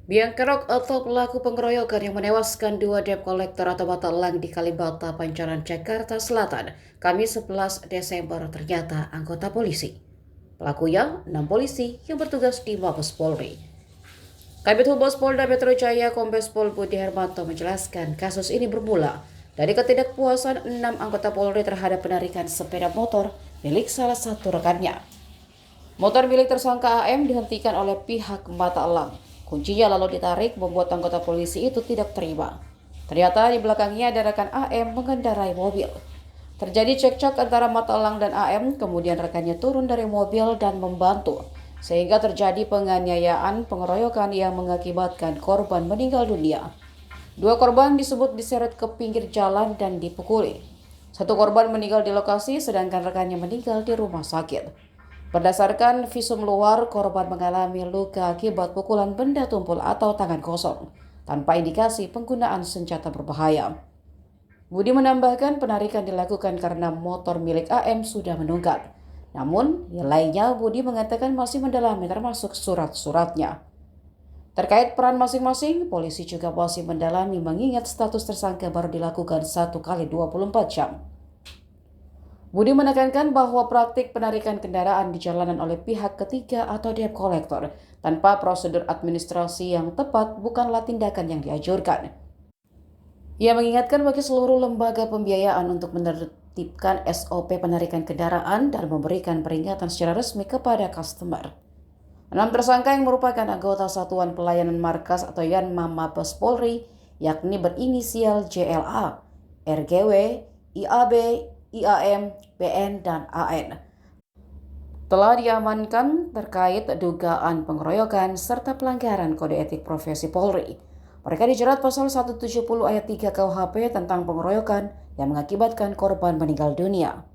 Biang kerok atau pelaku pengeroyokan yang menewaskan dua debt collector atau mata elang di Kalibata, Pancoran, Jakarta Selatan, Kamis 11 Desember ternyata anggota polisi. Pelakunya 6 polisi yang bertugas di Mabes Polri. Kabid Humas Polda Metro Jaya Kombes Pol Budi Hermanto menjelaskan kasus ini bermula dari ketidakpuasan 6 anggota Polri terhadap penarikan sepeda motor milik salah satu rekannya. Motor milik tersangka AM dihentikan oleh pihak mata elang. Kuncinya lalu ditarik membuat anggota polisi itu tidak terima. Ternyata di belakangnya ada rekan AM mengendarai mobil. Terjadi cekcok antara mata elang dan AM, kemudian rekannya turun dari mobil dan membantu. Sehingga terjadi penganiayaan pengeroyokan yang mengakibatkan korban meninggal dunia. Dua korban disebut diseret ke pinggir jalan dan dipukuli. Satu korban meninggal di lokasi sedangkan rekannya meninggal di rumah sakit. Berdasarkan visum luar, korban mengalami luka akibat pukulan benda tumpul atau tangan kosong, tanpa indikasi penggunaan senjata berbahaya. Budi menambahkan penarikan dilakukan karena motor milik AM sudah menunggak. Namun, nilainya Budi mengatakan masih mendalami termasuk surat-suratnya. Terkait peran masing-masing, polisi juga masih mendalami mengingat status tersangka baru dilakukan 1 kali 24 jam. Budi menekankan bahwa praktik penarikan kendaraan di jalanan oleh pihak ketiga atau debt collector tanpa prosedur administrasi yang tepat bukanlah tindakan yang dianjurkan. Ia mengingatkan bagi seluruh lembaga pembiayaan untuk menertibkan SOP penarikan kendaraan dan memberikan peringatan secara resmi kepada customer. 6 tersangka yang merupakan anggota Satuan Pelayanan Markas atau Yanma Mabes Polri, yakni berinisial JLA, RGW, IAB, IAM, BN, dan AN, telah diamankan terkait dugaan pengeroyokan serta pelanggaran kode etik profesi Polri. Mereka dijerat pasal 170 ayat 3 KUHP tentang pengeroyokan yang mengakibatkan korban meninggal dunia.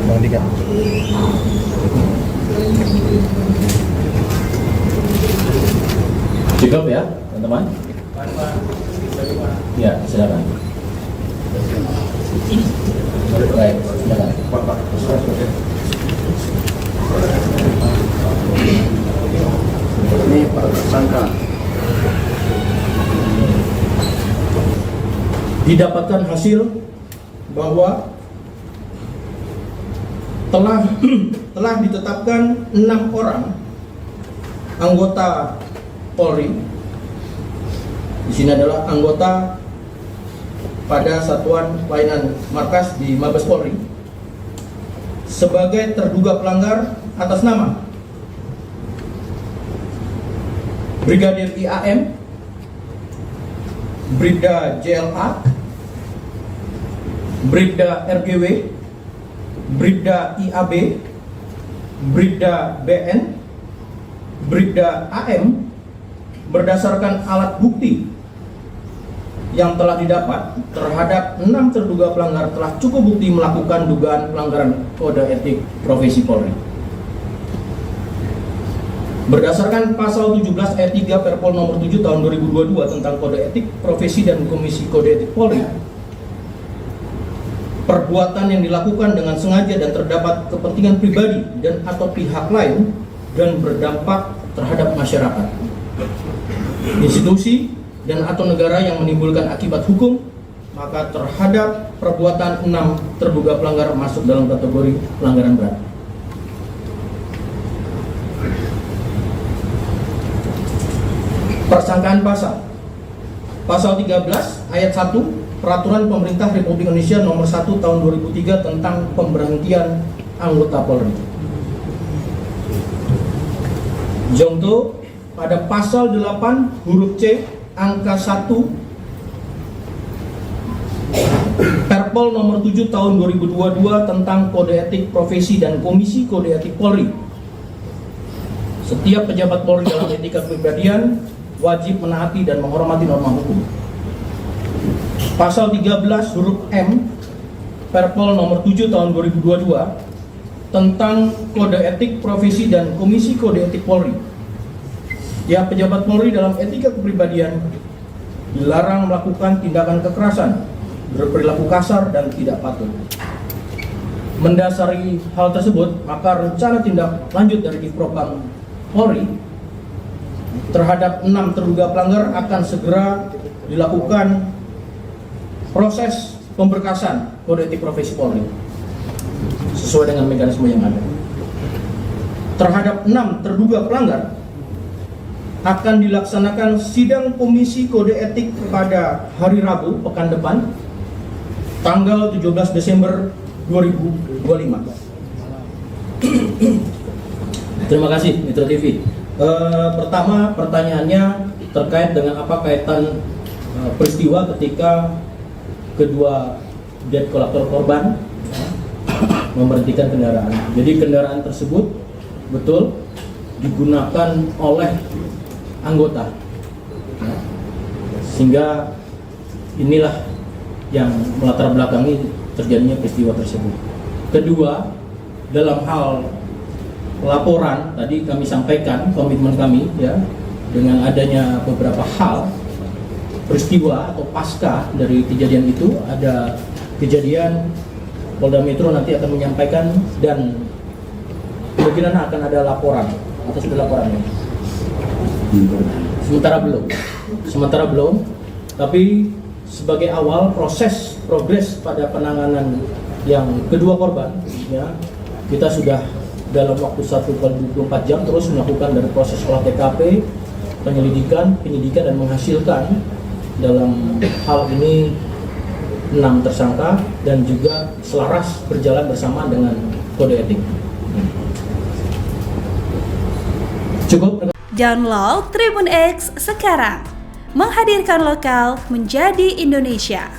Bang Dika. Cukup ya, teman-teman? Ya, silakan. Baik, silakan. Ini para tersangka. Didapatkan hasil bahwa telah ditetapkan 6 orang anggota Polri. Di sini adalah anggota pada Satuan Pelayanan Markas di Mabes Polri sebagai terduga pelanggar atas nama Brigadir IAM, Bribda JLA, Bribda RGW, Bribda IAB, Bribda BN, Bribda AM berdasarkan alat bukti yang telah didapat terhadap 6 terduga pelanggar telah cukup bukti melakukan dugaan pelanggaran kode etik profesi Polri. Berdasarkan pasal 17 ayat 3 Perpol nomor 7 tahun 2022 tentang kode etik profesi dan komisi kode etik Polri, perbuatan yang dilakukan dengan sengaja dan terdapat kepentingan pribadi dan atau pihak lain dan berdampak terhadap masyarakat, institusi, dan atau negara yang menimbulkan akibat hukum, maka terhadap perbuatan 6 terduga pelanggar masuk dalam kategori pelanggaran berat. Persangkaan Pasal 13 ayat 1 Peraturan Pemerintah Republik Indonesia Nomor 1 Tahun 2003 tentang pemberhentian anggota Polri. Contoh, pada pasal 8 huruf C angka 1 Perpol Nomor 7 Tahun 2022 tentang kode etik profesi dan komisi kode etik Polri. Setiap pejabat Polri dalam etika kepribadian wajib menaati dan menghormati norma hukum. Pasal 13 huruf M Perpol nomor 7 tahun 2022 tentang Kode Etik Profesi dan Komisi Kode Etik Polri. Tiap pejabat Polri dalam etika kepribadian dilarang melakukan tindakan kekerasan, berperilaku kasar, dan tidak patuh. Mendasari hal tersebut, maka rencana tindak lanjut dari Divpropam Polri terhadap 6 terduga pelanggar akan segera dilakukan proses pemberkasan Kode Etik Profesi Polri sesuai dengan mekanisme yang ada. Terhadap 6 terduga pelanggar akan dilaksanakan sidang Komisi Kode Etik pada hari Rabu pekan depan, tanggal 17 Desember 2025. Terima kasih Mitra TV. Pertama, pertanyaannya terkait dengan apa kaitan peristiwa ketika kedua debt collector korban memberhentikan kendaraan. Jadi kendaraan tersebut betul digunakan oleh anggota, sehingga inilah yang melatar belakangi terjadinya peristiwa tersebut. Kedua, dalam hal laporan tadi kami sampaikan komitmen kami ya, dengan adanya beberapa hal peristiwa atau pasca dari kejadian itu, ada kejadian Polda Metro nanti akan menyampaikan dan kemungkinan akan ada laporan atas laporannya. Sementara belum, tapi sebagai awal progres pada penanganan yang kedua korban ya, kita sudah dalam waktu 1x24 jam terus melakukan dari proses olah TKP, penyidikan dan menghasilkan dalam hal ini 6 tersangka dan juga selaras berjalan bersama dengan kode etik. Cukup. Download Tribun X sekarang, menghadirkan lokal menjadi Indonesia.